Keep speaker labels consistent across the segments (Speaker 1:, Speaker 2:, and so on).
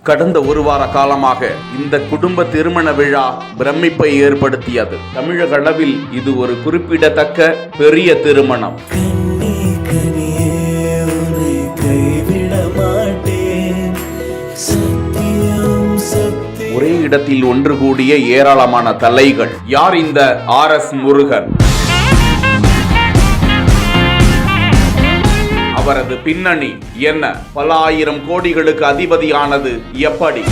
Speaker 1: கடந்த ஒரு வார காலமாக இந்த குடும்ப திருமண விழா பிரமிப்பை ஏற்படுத்தியது. தமிழக அளவில் இது ஒரு குறிப்பிடத்தக்க பெரிய திருமணம். ஒரே இடத்தில் ஒன்று கூடிய ஏராளமான தலைகள். யார் இந்த RS முருகன்? அவரது பின்னணி என்ன? பல ஆயிரம் கோடிகளுக்கு அதிபதியானது எப்படி?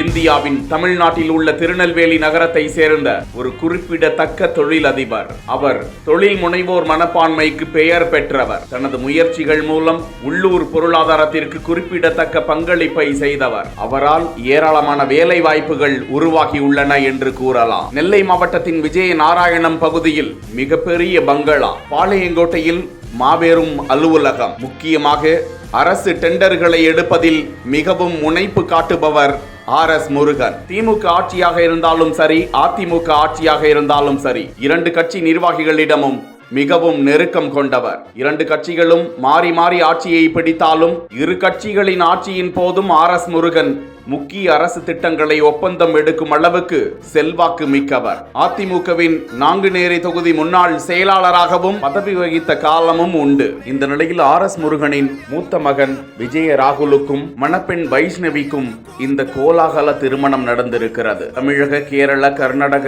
Speaker 1: இந்தியாவின் தமிழ்நாட்டில் உள்ள திருநெல்வேலி நகரத்தை சேர்ந்த ஒரு குறிப்பிடத்தக்க தொழிலதிபர். அவர் தொழில் முனைவோர் மனப்பான்மைக்கு பெயர் பெற்றவர். தனது முயற்சிகள் மூலம் உள்ளூர் பொருளாதாரத்திற்கு குறிப்பிடத்தக்க பங்களிப்பை செய்தவர். அவரால் ஏராளமான வேலை வாய்ப்புகள் உருவாகியுள்ளன என்று கூறலாம். நெல்லை மாவட்டத்தின் விஜயநாராயணம் பகுதியில் மிகப்பெரிய பங்களா, பாளையங்கோட்டையில் மாபெரும் அலுவலகம், முக்கியமாக அரசு டெண்டர்களை எடுப்பதில் மிகவும் முனைப்பு காட்டுபவர் RS முருகன். திமுக ஆட்சியாக இருந்தாலும் சரி, அதிமுக ஆட்சியாக இருந்தாலும் சரி, இரண்டு கட்சி நிர்வாகிகளிடமும் மிகவும் நெருக்கம் கொண்டவர். இரண்டு கட்சிகளும் மாறி மாறி ஆட்சியை பிடித்தாலும் இரு கட்சிகளின் ஆட்சியின் போதும் RS முருகன் முக்கிய அரசு திட்டங்களை ஒப்பந்தம் எடுக்கும் அளவுக்கு செல்வாக்கு மிக்கவர். அதிமுகவின் நாங்குநேரி தொகுதி முன்னாள் செயலாளராகவும் பதவி வகித்த காலமும் உண்டு. இந்த நிலையில் RS முருகனின் மூத்த மகன் விஜய ராகுலுக்கும் மணப்பெண் வைஷ்ணவிக்கும் இந்த கோலாகல திருமணம் நடந்திருக்கிறது. தமிழக, கேரள, கர்நாடக,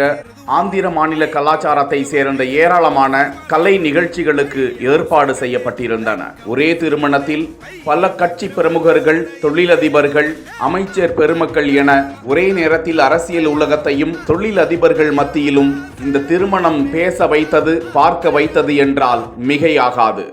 Speaker 1: ஆந்திர மாநில கலாச்சாரத்தை சேர்ந்த ஏராளமான கலை நிகழ்ச்சிகளுக்கு ஏற்பாடு செய்யப்பட்டிருந்தன. ஒரே திருமணத்தில் பல கட்சி பிரமுகர்கள், தொழிலதிபர்கள், அமைச்சர் பெருமக்கள் என ஒரே நேரத்தில் அரசியல் உலகத்தையும் தொழிலதிபர்கள் மத்தியிலும் இந்த திருமணம் பேச வைத்தது, பார்க்க வைத்தது என்றால் மிகையாகாது.